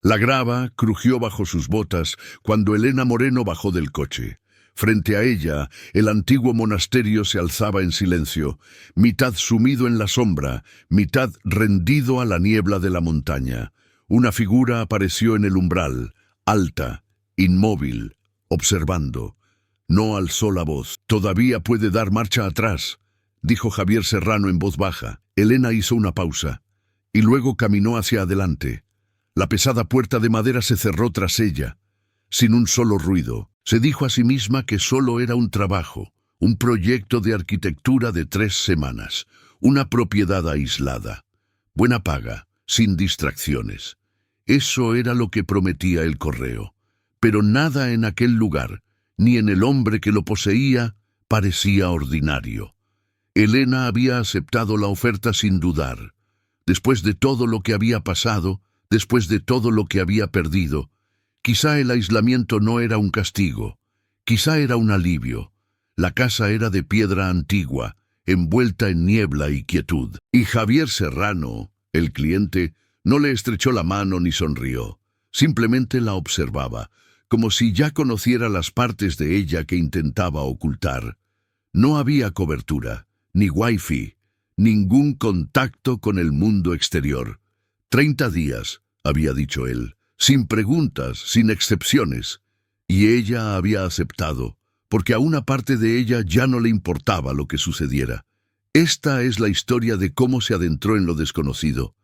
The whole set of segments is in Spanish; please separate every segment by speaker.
Speaker 1: La grava crujió bajo sus botas cuando Elena Moreno bajó del coche. Frente a ella, el antiguo monasterio se alzaba en silencio, mitad sumido en la sombra, mitad rendido a la niebla de la montaña. Una figura apareció en el umbral, alta, inmóvil, observando. No alzó la voz. «Todavía puede dar marcha atrás», dijo Javier Serrano en voz baja. Elena hizo una pausa, y luego caminó hacia adelante. La pesada puerta de madera se cerró tras ella, sin un solo ruido. Se dijo a sí misma que solo era un trabajo, un proyecto de arquitectura de 3 semanas, una propiedad aislada, buena paga, sin distracciones. Eso era lo que prometía el correo. Pero nada en aquel lugar, ni en el hombre que lo poseía, parecía ordinario. Elena había aceptado la oferta sin dudar. Después de todo lo que había pasado, después de todo lo que había perdido, quizá el aislamiento no era un castigo, quizá era un alivio. La casa era de piedra antigua, envuelta en niebla y quietud. Y Javier Serrano, el cliente, no le estrechó la mano ni sonrió. Simplemente la observaba, como si ya conociera las partes de ella que intentaba ocultar. No había cobertura, ni wifi, ningún contacto con el mundo exterior. 30 días, había dicho él, sin preguntas, sin excepciones. Y ella había aceptado, porque a una parte de ella ya no le importaba lo que sucediera. Esta es la historia de cómo se adentró en lo desconocido,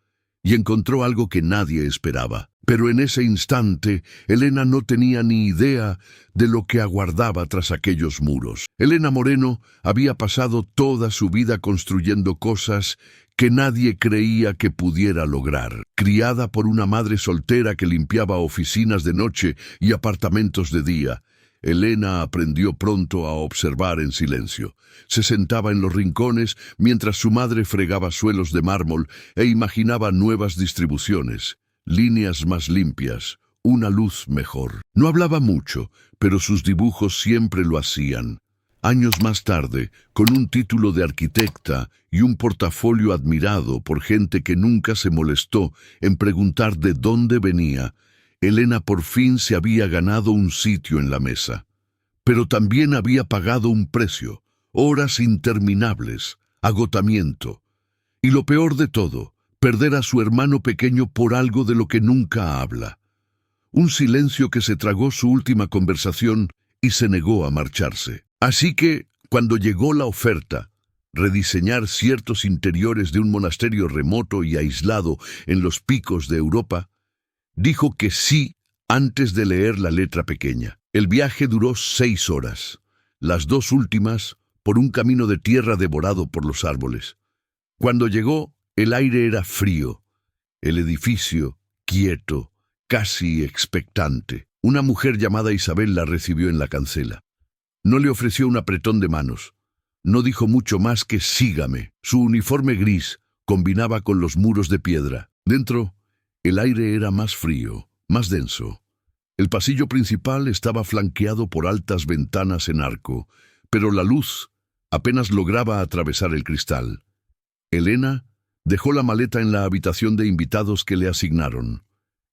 Speaker 1: y encontró algo que nadie esperaba. Pero en ese instante, Elena no tenía ni idea de lo que aguardaba tras aquellos muros. Elena Moreno había pasado toda su vida construyendo cosas que nadie creía que pudiera lograr. Criada por una madre soltera que limpiaba oficinas de noche y apartamentos de día, Elena aprendió pronto a observar en silencio. Se sentaba en los rincones mientras su madre fregaba suelos de mármol e imaginaba nuevas distribuciones, líneas más limpias, una luz mejor. No hablaba mucho, pero sus dibujos siempre lo hacían. Años más tarde, con un título de arquitecta y un portafolio admirado por gente que nunca se molestó en preguntar de dónde venía, Elena por fin se había ganado un sitio en la mesa. Pero también había pagado un precio, horas interminables, agotamiento. Y lo peor de todo, perder a su hermano pequeño por algo de lo que nunca habla. Un silencio que se tragó su última conversación y se negó a marcharse. Así que, cuando llegó la oferta, rediseñar ciertos interiores de un monasterio remoto y aislado en los picos de Europa, dijo que sí antes de leer la letra pequeña. El viaje duró 6 horas, las 2 últimas por un camino de tierra devorado por los árboles. Cuando llegó, el aire era frío, el edificio quieto, casi expectante. Una mujer llamada Isabel la recibió en la cancela. No le ofreció un apretón de manos. No dijo mucho más que sígame. Su uniforme gris combinaba con los muros de piedra. Dentro, el aire era más frío, más denso. El pasillo principal estaba flanqueado por altas ventanas en arco, pero la luz apenas lograba atravesar el cristal. Elena dejó la maleta en la habitación de invitados que le asignaron.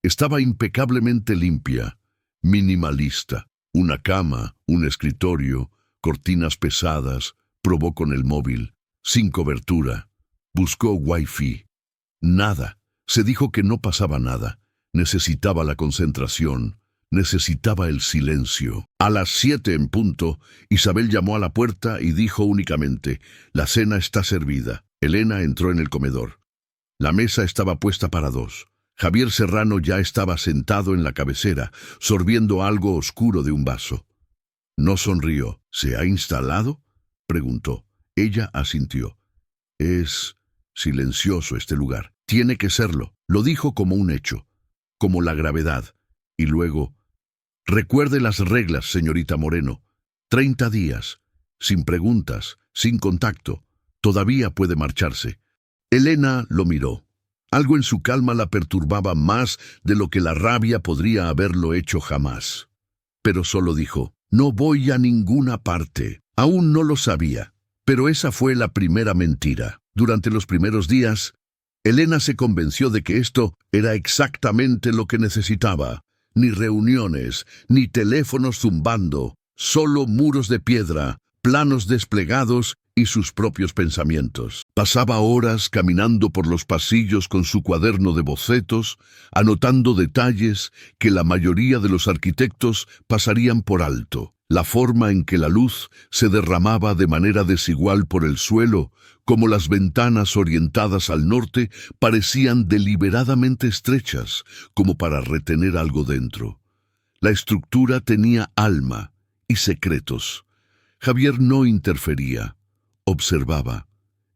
Speaker 1: Estaba impecablemente limpia, minimalista. Una cama, un escritorio, cortinas pesadas, probó con el móvil, sin cobertura. Buscó wifi. Nada. Se dijo que no pasaba nada. Necesitaba la concentración. Necesitaba el silencio. A las 7 en punto, Isabel llamó a la puerta y dijo únicamente: «La cena está servida». Elena entró en el comedor. La mesa estaba puesta para 2. Javier Serrano ya estaba sentado en la cabecera, sorbiendo algo oscuro de un vaso. No sonrió. «¿Se ha instalado?», preguntó. Ella asintió. «Es silencioso este lugar. Tiene que serlo». Lo dijo como un hecho, como la gravedad. Y luego: «Recuerde las reglas, señorita Moreno. 30 días, sin preguntas, sin contacto. Todavía puede marcharse». Elena lo miró. Algo en su calma la perturbaba más de lo que la rabia podría haberlo hecho jamás. Pero solo dijo: «No voy a ninguna parte». Aún no lo sabía, pero esa fue la primera mentira. Durante los primeros días, Elena se convenció de que esto era exactamente lo que necesitaba. Ni reuniones, ni teléfonos zumbando, solo muros de piedra, planos desplegados y sus propios pensamientos. Pasaba horas caminando por los pasillos con su cuaderno de bocetos, anotando detalles que la mayoría de los arquitectos pasarían por alto. La forma en que la luz se derramaba de manera desigual por el suelo, como las ventanas orientadas al norte parecían deliberadamente estrechas, como para retener algo dentro. La estructura tenía alma y secretos. Javier no interfería, observaba,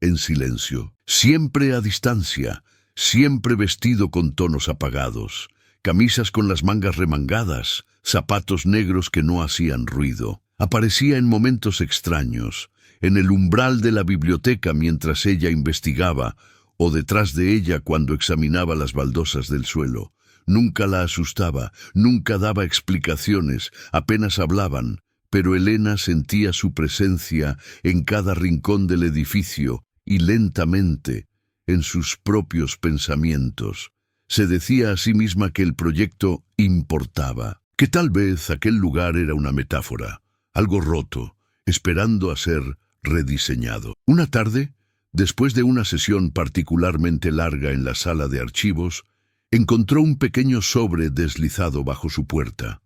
Speaker 1: en silencio, siempre a distancia, siempre vestido con tonos apagados, camisas con las mangas remangadas, zapatos negros que no hacían ruido. Aparecía en momentos extraños, en el umbral de la biblioteca mientras ella investigaba, o detrás de ella cuando examinaba las baldosas del suelo. Nunca la asustaba, nunca daba explicaciones, apenas hablaban, pero Elena sentía su presencia en cada rincón del edificio y lentamente, en sus propios pensamientos, se decía a sí misma que el proyecto importaba, que tal vez aquel lugar era una metáfora, algo roto, esperando a ser rediseñado. Una tarde, después de una sesión particularmente larga en la sala de archivos, encontró un pequeño sobre deslizado bajo su puerta.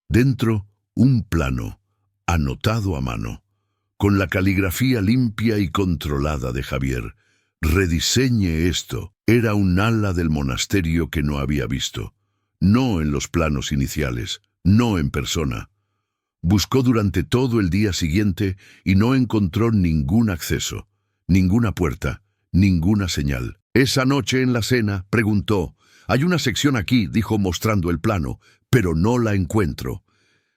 Speaker 1: Dentro, un plano, anotado a mano, con la caligrafía limpia y controlada de Javier. Rediseñe esto. Era un ala del monasterio que no había visto. No en los planos iniciales, no en persona. Buscó durante todo el día siguiente y no encontró ningún acceso, ninguna puerta, ninguna señal. Esa noche en la cena preguntó: «Hay una sección aquí», dijo mostrando el plano, «pero no la encuentro».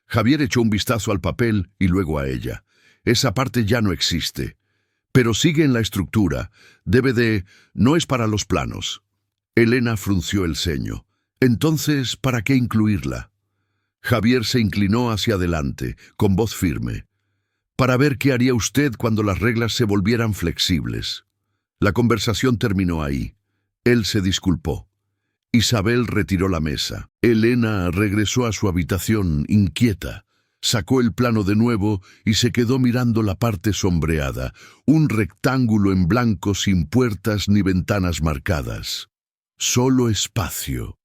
Speaker 1: Javier echó un vistazo al papel y luego a ella. «Esa parte ya no existe. Pero sigue en la estructura. No es para los planos». Elena frunció el ceño. «Entonces, ¿para qué incluirla?» Javier se inclinó hacia adelante, con voz firme. «Para ver qué haría usted cuando las reglas se volvieran flexibles». La conversación terminó ahí. Él se disculpó. Isabel retiró la mesa. Elena regresó a su habitación, inquieta. Sacó el plano de nuevo y se quedó mirando la parte sombreada, un rectángulo en blanco sin puertas ni ventanas marcadas. Solo espacio.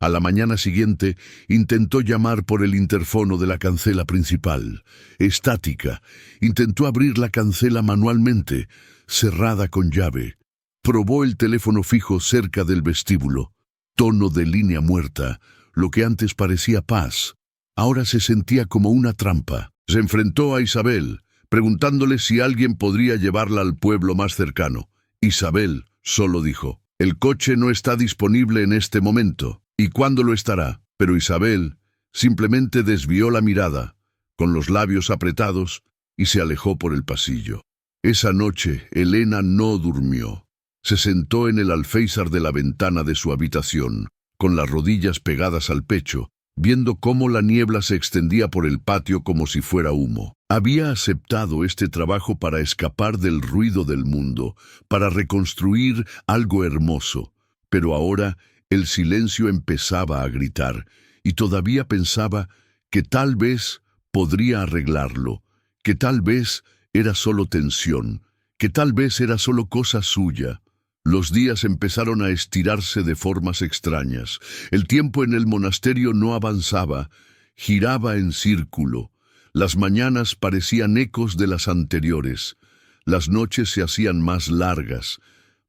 Speaker 1: A la mañana siguiente intentó llamar por el interfono de la cancela principal. Estática. Intentó abrir la cancela manualmente, cerrada con llave. Probó el teléfono fijo cerca del vestíbulo. Tono de línea muerta. Lo que antes parecía paz, ahora se sentía como una trampa. Se enfrentó a Isabel, preguntándole si alguien podría llevarla al pueblo más cercano. Isabel solo dijo: «El coche no está disponible en este momento. ¿Y cuándo lo estará?» Pero Isabel simplemente desvió la mirada, con los labios apretados, y se alejó por el pasillo. Esa noche, Elena no durmió. Se sentó en el alféizar de la ventana de su habitación, con las rodillas pegadas al pecho, viendo cómo la niebla se extendía por el patio como si fuera humo. Había aceptado este trabajo para escapar del ruido del mundo, para reconstruir algo hermoso, pero ahora el silencio empezaba a gritar, y todavía pensaba que tal vez podría arreglarlo, que tal vez era solo tensión, que tal vez era solo cosa suya. Los días empezaron a estirarse de formas extrañas. El tiempo en el monasterio no avanzaba, giraba en círculo. Las mañanas parecían ecos de las anteriores. Las noches se hacían más largas,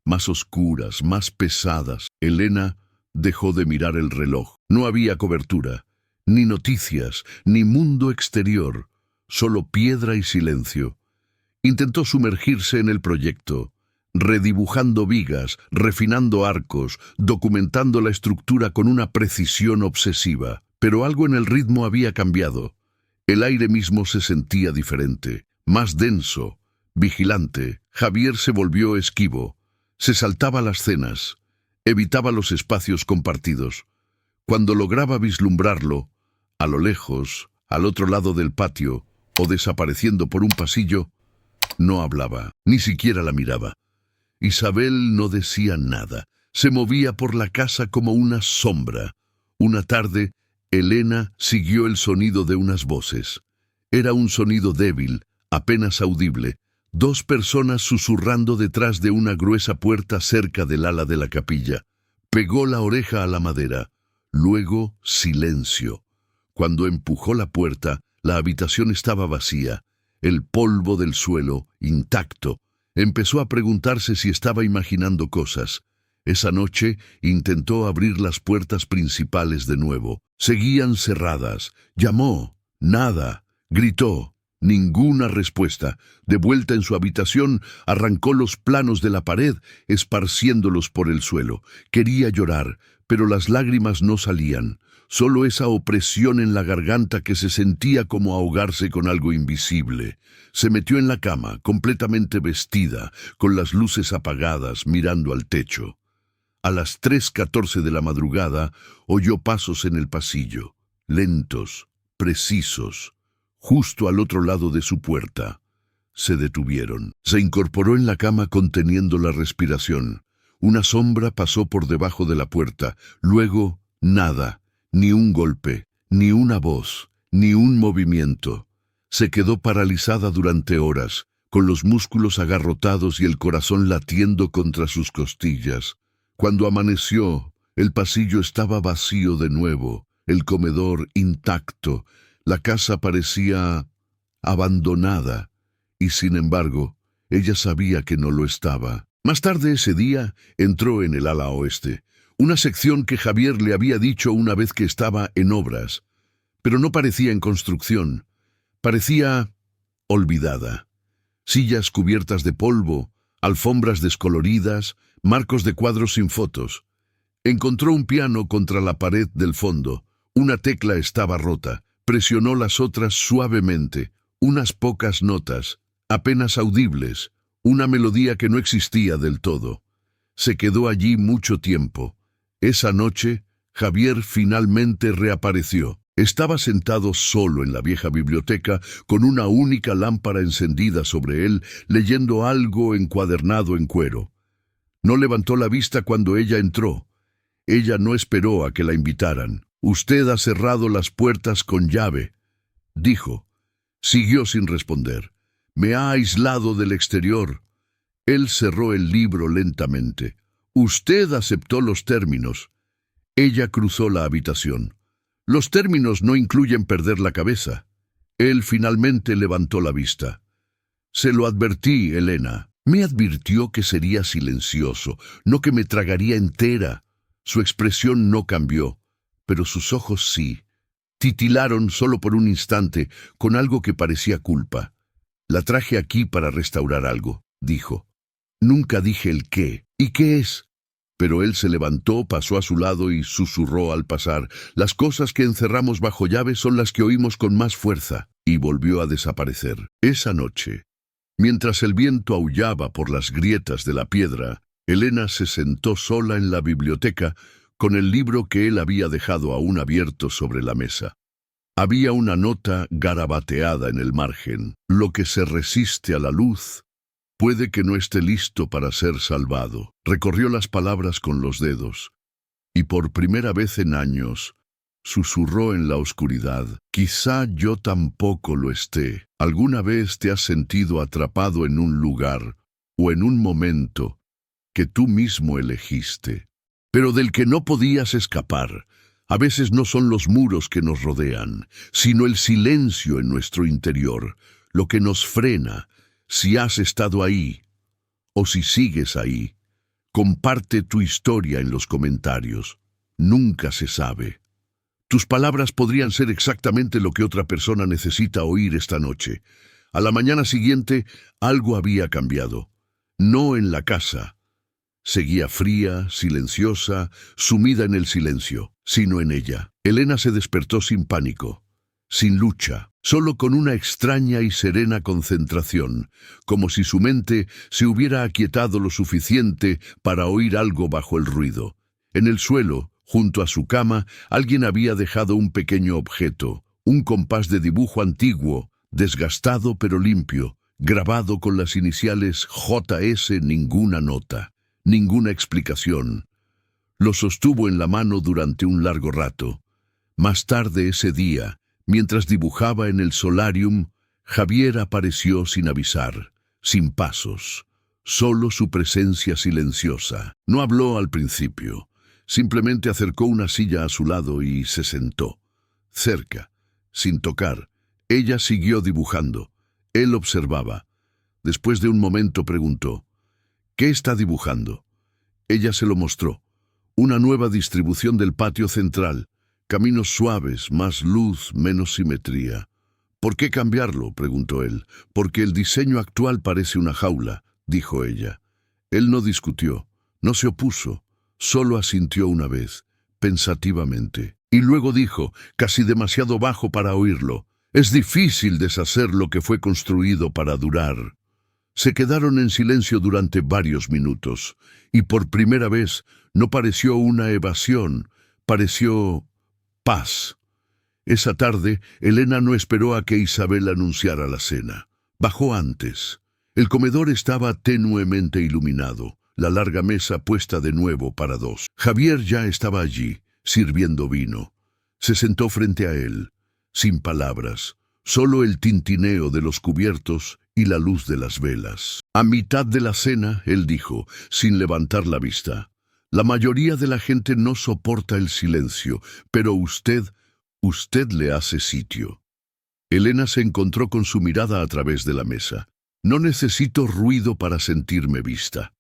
Speaker 1: más oscuras, más pesadas. Elena dejó de mirar el reloj. No había cobertura, ni noticias, ni mundo exterior, solo piedra y silencio. Intentó sumergirse en el proyecto, redibujando vigas, refinando arcos, documentando la estructura con una precisión obsesiva. Pero algo en el ritmo había cambiado. El aire mismo se sentía diferente, más denso, vigilante. Javier se volvió esquivo, se saltaba las cenas, evitaba los espacios compartidos. Cuando lograba vislumbrarlo, a lo lejos, al otro lado del patio, o desapareciendo por un pasillo, no hablaba, ni siquiera la miraba. Isabel no decía nada. Se movía por la casa como una sombra. Una tarde, Elena siguió el sonido de unas voces. Era un sonido débil, apenas audible. Dos personas susurrando detrás de una gruesa puerta cerca del ala de la capilla. Pegó la oreja a la madera. Luego, silencio. Cuando empujó la puerta, la habitación estaba vacía. El polvo del suelo, intacto. Empezó a preguntarse si estaba imaginando cosas. Esa noche intentó abrir las puertas principales de nuevo. Seguían cerradas. Llamó. Nada. Gritó. Ninguna respuesta. De vuelta en su habitación, arrancó los planos de la pared, esparciéndolos por el suelo. Quería llorar, pero las lágrimas no salían. Solo esa opresión en la garganta que se sentía como ahogarse con algo invisible. Se metió en la cama, completamente vestida, con las luces apagadas, mirando al techo. A las 3:14 de la madrugada, oyó pasos en el pasillo, lentos, precisos, justo al otro lado de su puerta. Se detuvieron. Se incorporó en la cama conteniendo la respiración. Una sombra pasó por debajo de la puerta. Luego, nada. Ni un golpe, ni una voz, ni un movimiento. Se quedó paralizada durante horas, con los músculos agarrotados y el corazón latiendo contra sus costillas. Cuando amaneció, el pasillo estaba vacío de nuevo, el comedor intacto. La casa parecía abandonada, y sin embargo, ella sabía que no lo estaba. Más tarde ese día, entró en el ala oeste, una sección que Javier le había dicho una vez que estaba en obras, pero no parecía en construcción, parecía olvidada. Sillas cubiertas de polvo, alfombras descoloridas, marcos de cuadros sin fotos. Encontró un piano contra la pared del fondo. Una tecla estaba rota. Presionó las otras suavemente, unas pocas notas, apenas audibles, una melodía que no existía del todo. Se quedó allí mucho tiempo. Esa noche, Javier finalmente reapareció. Estaba sentado solo en la vieja biblioteca, con una única lámpara encendida sobre él, leyendo algo encuadernado en cuero. No levantó la vista cuando ella entró. Ella no esperó a que la invitaran. «Usted ha cerrado las puertas con llave», dijo. Siguió sin responder. «Me ha aislado del exterior». Él cerró el libro lentamente. «Usted aceptó los términos». Ella cruzó la habitación. «Los términos no incluyen perder la cabeza». Él finalmente levantó la vista. «Se lo advertí, Elena. Me advirtió que sería silencioso, no que me tragaría entera». Su expresión no cambió, pero sus ojos sí. Titilaron solo por un instante, con algo que parecía culpa. «La traje aquí para restaurar algo», dijo. «Nunca dije el qué. ¿Y qué es?» Pero él se levantó, pasó a su lado y susurró al pasar: «Las cosas que encerramos bajo llave son las que oímos con más fuerza», y volvió a desaparecer. Esa noche, mientras el viento aullaba por las grietas de la piedra, Elena se sentó sola en la biblioteca con el libro que él había dejado aún abierto sobre la mesa. Había una nota garabateada en el margen: «Lo que se resiste a la luz puede que no esté listo para ser salvado». Recorrió las palabras con los dedos, y por primera vez en años susurró en la oscuridad: «Quizá yo tampoco lo esté. ¿Alguna vez te has sentido atrapado en un lugar o en un momento que tú mismo elegiste, pero del que no podías escapar? A veces no son los muros que nos rodean, sino el silencio en nuestro interior, lo que nos frena. Si has estado ahí, o si sigues ahí, comparte tu historia en los comentarios. Nunca se sabe. Tus palabras podrían ser exactamente lo que otra persona necesita oír esta noche». A la mañana siguiente, algo había cambiado. No en la casa. Seguía fría, silenciosa, sumida en el silencio, sino en ella. Elena se despertó sin pánico, sin lucha, solo con una extraña y serena concentración, como si su mente se hubiera aquietado lo suficiente para oír algo bajo el ruido. En el suelo, junto a su cama, alguien había dejado un pequeño objeto, un compás de dibujo antiguo, desgastado pero limpio, grabado con las iniciales JS, ninguna nota, ninguna explicación. Lo sostuvo en la mano durante un largo rato. Más tarde ese día, mientras dibujaba en el solarium, Javier apareció sin avisar, sin pasos, solo su presencia silenciosa. No habló al principio, simplemente acercó una silla a su lado y se sentó. Cerca, sin tocar, ella siguió dibujando. Él observaba. Después de un momento preguntó, ¿qué está dibujando? Ella se lo mostró. Una nueva distribución del patio central. Caminos suaves, más luz, menos simetría. ¿Por qué cambiarlo?, preguntó él. Porque el diseño actual parece una jaula, dijo ella. Él no discutió, no se opuso, solo asintió una vez, pensativamente. Y luego dijo, casi demasiado bajo para oírlo, es difícil deshacer lo que fue construido para durar. Se quedaron en silencio durante varios minutos, y por primera vez no pareció una evasión, pareció paz. Esa tarde, Elena no esperó a que Isabel anunciara la cena. Bajó antes. El comedor estaba tenuemente iluminado, la larga mesa puesta de nuevo para dos. Javier ya estaba allí, sirviendo vino. Se sentó frente a él, sin palabras, solo el tintineo de los cubiertos y la luz de las velas. A mitad de la cena, él dijo, sin levantar la vista, la mayoría de la gente no soporta el silencio, pero usted le hace sitio. Elena se encontró con su mirada a través de la mesa. No necesito ruido para sentirme vista.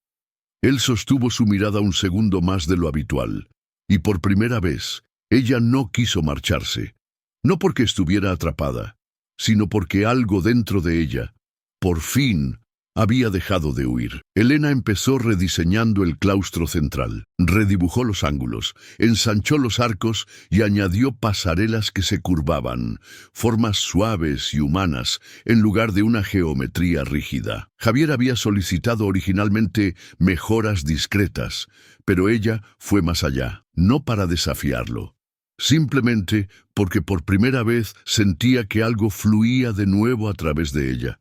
Speaker 1: Él sostuvo su mirada un segundo más de lo habitual, y por primera vez, ella no quiso marcharse. No porque estuviera atrapada, sino porque algo dentro de ella, por fin, había dejado de huir. Elena empezó rediseñando el claustro central, redibujó los ángulos, ensanchó los arcos y añadió pasarelas que se curvaban, formas suaves y humanas, en lugar de una geometría rígida. Javier había solicitado originalmente mejoras discretas, pero ella fue más allá, no para desafiarlo, simplemente porque por primera vez sentía que algo fluía de nuevo a través de ella.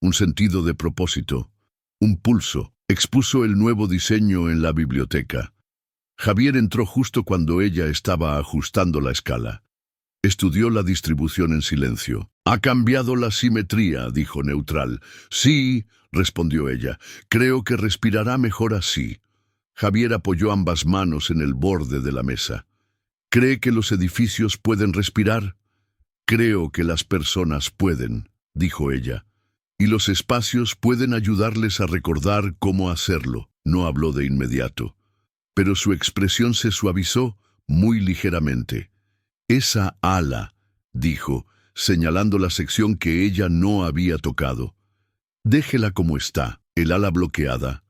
Speaker 1: Un sentido de propósito, un pulso. Expuso el nuevo diseño en la biblioteca. Javier entró justo cuando ella estaba ajustando la escala. Estudió la distribución en silencio. «Ha cambiado la simetría», dijo neutral. «Sí», respondió ella, «creo que respirará mejor así». Javier apoyó ambas manos en el borde de la mesa. «¿Cree que los edificios pueden respirar?» «Creo que las personas pueden», dijo ella. «Y los espacios pueden ayudarles a recordar cómo hacerlo». No habló de inmediato, pero su expresión se suavizó muy ligeramente. «Esa ala», dijo, señalando la sección que ella no había tocado. «Déjela como está». «¿El ala bloqueada?»,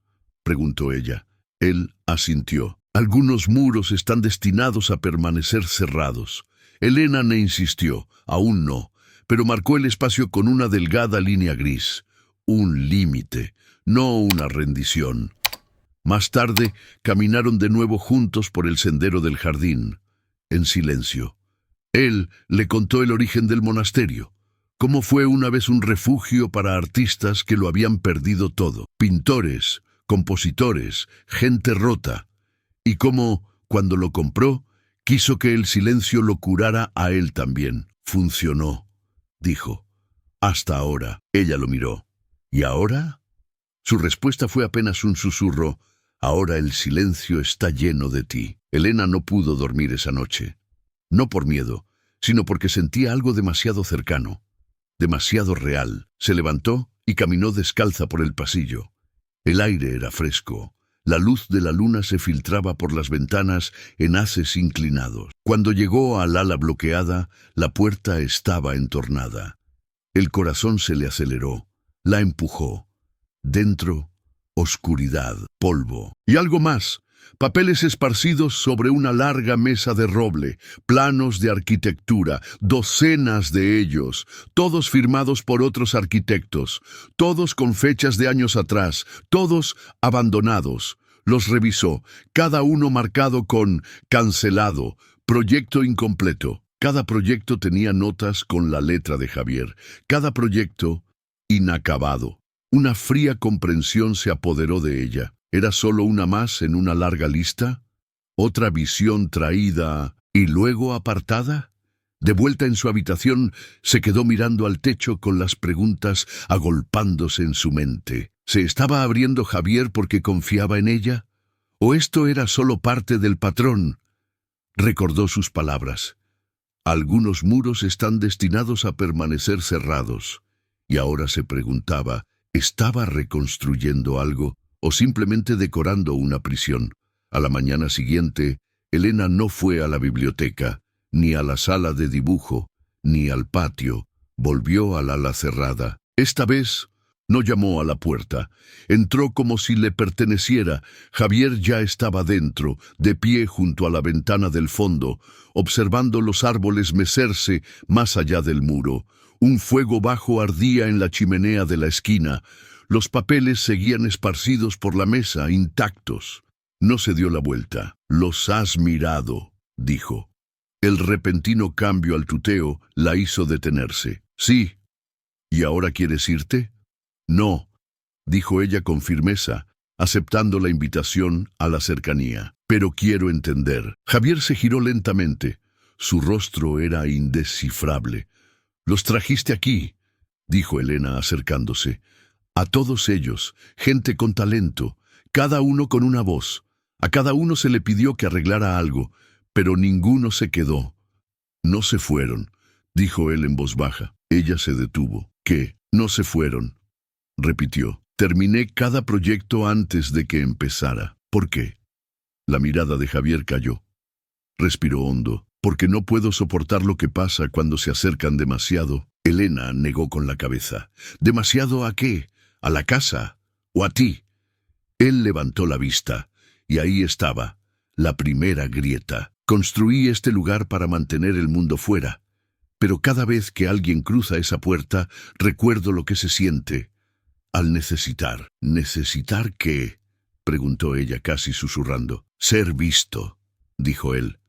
Speaker 1: preguntó ella. Él asintió. «Algunos muros están destinados a permanecer cerrados». Elena ne insistió. «Aún no», pero marcó el espacio con una delgada línea gris. Un límite, no una rendición. Más tarde, caminaron de nuevo juntos por el sendero del jardín, en silencio. Él le contó el origen del monasterio, cómo fue una vez un refugio para artistas que lo habían perdido todo, pintores, compositores, gente rota, y cómo, cuando lo compró, quiso que el silencio lo curara a él también. Funcionó, dijo. Hasta ahora. Ella lo miró. ¿Y ahora? Su respuesta fue apenas un susurro. Ahora el silencio está lleno de ti. Elena no pudo dormir esa noche. No por miedo, sino porque sentía algo demasiado cercano, demasiado real. Se levantó y caminó descalza por el pasillo. El aire era fresco. La luz de la luna se filtraba por las ventanas en haces inclinados. Cuando llegó al ala bloqueada, la puerta estaba entornada. El corazón se le aceleró. La empujó. Dentro, oscuridad, polvo. Y algo más. Papeles esparcidos sobre una larga mesa de roble, planos de arquitectura, docenas de ellos, todos firmados por otros arquitectos, todos con fechas de años atrás, todos abandonados. Los revisó, cada uno marcado con «cancelado», «proyecto incompleto». Cada proyecto tenía notas con la letra de Javier. Cada proyecto inacabado. Una fría comprensión se apoderó de ella. ¿Era solo una más en una larga lista? ¿Otra visión traída y luego apartada? De vuelta en su habitación, se quedó mirando al techo con las preguntas agolpándose en su mente. ¿Se estaba abriendo Javier porque confiaba en ella? ¿O esto era solo parte del patrón? Recordó sus palabras. Algunos muros están destinados a permanecer cerrados. Y ahora se preguntaba, ¿estaba reconstruyendo algo o simplemente decorando una prisión? A la mañana siguiente, Elena no fue a la biblioteca, ni a la sala de dibujo, ni al patio. Volvió al ala cerrada. Esta vez no llamó a la puerta. Entró como si le perteneciera. Javier ya estaba dentro, de pie junto a la ventana del fondo, observando los árboles mecerse más allá del muro. Un fuego bajo ardía en la chimenea de la esquina. Los papeles seguían esparcidos por la mesa, intactos. No se dio la vuelta. «Los has mirado», dijo. El repentino cambio al tuteo la hizo detenerse. «Sí». «¿Y ahora quieres irte?» «No», dijo ella con firmeza, aceptando la invitación a la cercanía. «Pero quiero entender». Javier se giró lentamente. Su rostro era indescifrable. «Los trajiste aquí», dijo Elena acercándose. «A todos ellos, gente con talento, cada uno con una voz. A cada uno se le pidió que arreglara algo, pero ninguno se quedó». «No se fueron», dijo él en voz baja. Ella se detuvo. «¿Qué? No se fueron», repitió. «Terminé cada proyecto antes de que empezara». «¿Por qué?» La mirada de Javier cayó. Respiró hondo. «Porque no puedo soportar lo que pasa cuando se acercan demasiado». Elena negó con la cabeza. «¿Demasiado a qué? ¿A la casa? ¿O a ti?» Él levantó la vista, y ahí estaba, la primera grieta. «Construí este lugar para mantener el mundo fuera, pero cada vez que alguien cruza esa puerta, recuerdo lo que se siente al necesitar». «¿Necesitar qué?», preguntó ella casi susurrando. «Ser visto», dijo él.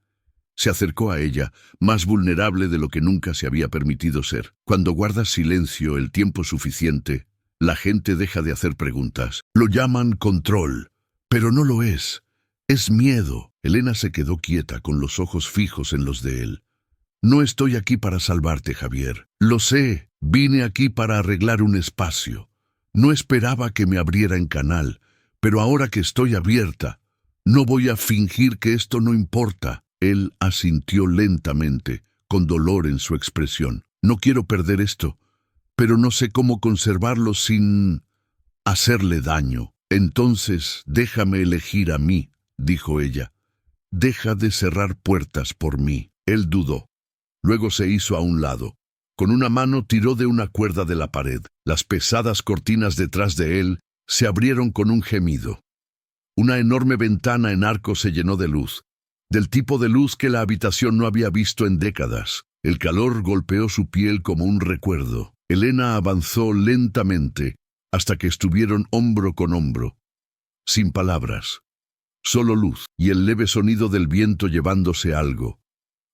Speaker 1: Se acercó a ella, más vulnerable de lo que nunca se había permitido ser. Cuando guardas silencio el tiempo suficiente, la gente deja de hacer preguntas. Lo llaman control, pero no lo es. Es miedo. Elena se quedó quieta con los ojos fijos en los de él. «No estoy aquí para salvarte, Javier. Lo sé, vine aquí para arreglar un espacio. No esperaba que me abriera en canal, pero ahora que estoy abierta, no voy a fingir que esto no importa». Él asintió lentamente, con dolor en su expresión. «No quiero perder esto, pero no sé cómo conservarlo sin hacerle daño». «Entonces, déjame elegir a mí», dijo ella. «Deja de cerrar puertas por mí». Él dudó. Luego se hizo a un lado. Con una mano tiró de una cuerda de la pared. Las pesadas cortinas detrás de él se abrieron con un gemido. Una enorme ventana en arco se llenó de luz, del tipo de luz que la habitación no había visto en décadas. El calor golpeó su piel como un recuerdo. Elena avanzó lentamente hasta que estuvieron hombro con hombro, sin palabras, solo luz y el leve sonido del viento llevándose algo.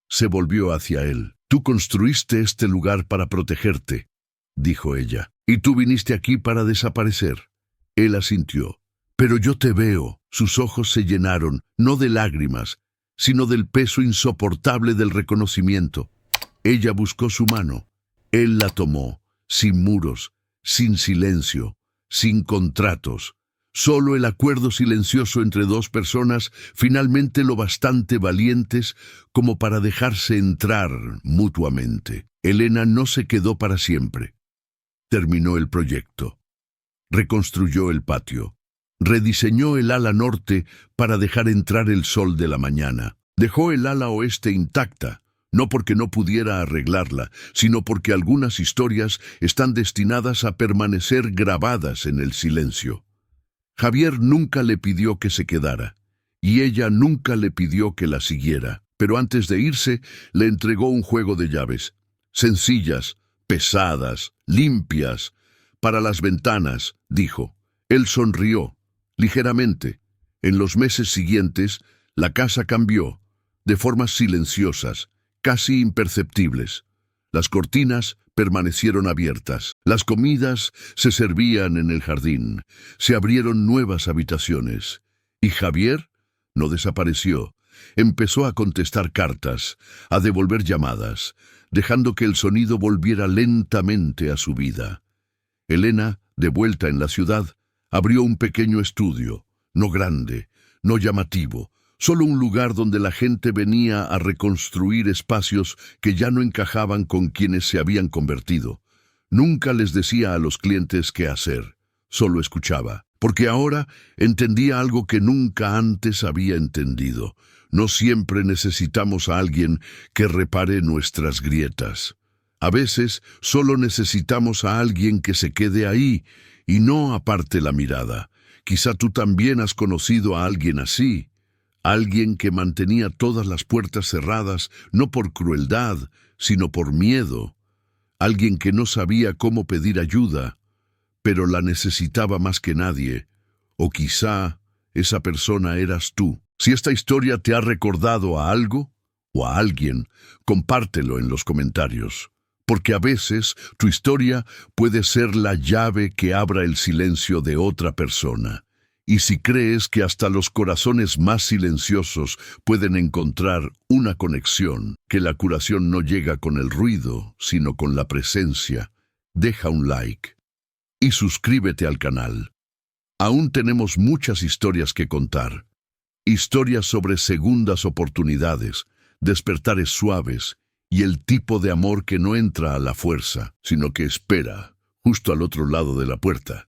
Speaker 1: Se volvió hacia él. «Tú construiste este lugar para protegerte», dijo ella, «y tú viniste aquí para desaparecer». Él asintió. «Pero yo te veo». Sus ojos se llenaron, no de lágrimas, sino del peso insoportable del reconocimiento. Ella buscó su mano. Él la tomó, sin muros, sin silencio, sin contratos. Solo el acuerdo silencioso entre dos personas, finalmente lo bastante valientes como para dejarse entrar mutuamente. Elena no se quedó para siempre. Terminó el proyecto. Reconstruyó el patio. Rediseñó el ala norte para dejar entrar el sol de la mañana. Dejó el ala oeste intacta, no porque no pudiera arreglarla, sino porque algunas historias están destinadas a permanecer grabadas en el silencio. Javier nunca le pidió que se quedara, y ella nunca le pidió que la siguiera, pero antes de irse le entregó un juego de llaves, sencillas, pesadas, limpias, para las ventanas, dijo. Él sonrió, ligeramente. En los meses siguientes, la casa cambió, de formas silenciosas, casi imperceptibles. Las cortinas permanecieron abiertas. Las comidas se servían en el jardín. Se abrieron nuevas habitaciones. Y Javier no desapareció. Empezó a contestar cartas, a devolver llamadas, dejando que el sonido volviera lentamente a su vida. Elena, de vuelta en la ciudad, abrió un pequeño estudio, no grande, no llamativo, solo un lugar donde la gente venía a reconstruir espacios que ya no encajaban con quienes se habían convertido. Nunca les decía a los clientes qué hacer, solo escuchaba, porque ahora entendía algo que nunca antes había entendido. No siempre necesitamos a alguien que repare nuestras grietas. A veces solo necesitamos a alguien que se quede ahí y no aparte la mirada. Quizá tú también has conocido a alguien así. Alguien que mantenía todas las puertas cerradas, no por crueldad, sino por miedo. Alguien que no sabía cómo pedir ayuda, pero la necesitaba más que nadie. O quizá esa persona eras tú. Si esta historia te ha recordado a algo o a alguien, compártelo en los comentarios. Porque a veces tu historia puede ser la llave que abra el silencio de otra persona. Y si crees que hasta los corazones más silenciosos pueden encontrar una conexión, que la curación no llega con el ruido, sino con la presencia, deja un like y suscríbete al canal. Aún tenemos muchas historias que contar. Historias sobre segundas oportunidades, despertares suaves y el tipo de amor que no entra a la fuerza, sino que espera justo al otro lado de la puerta.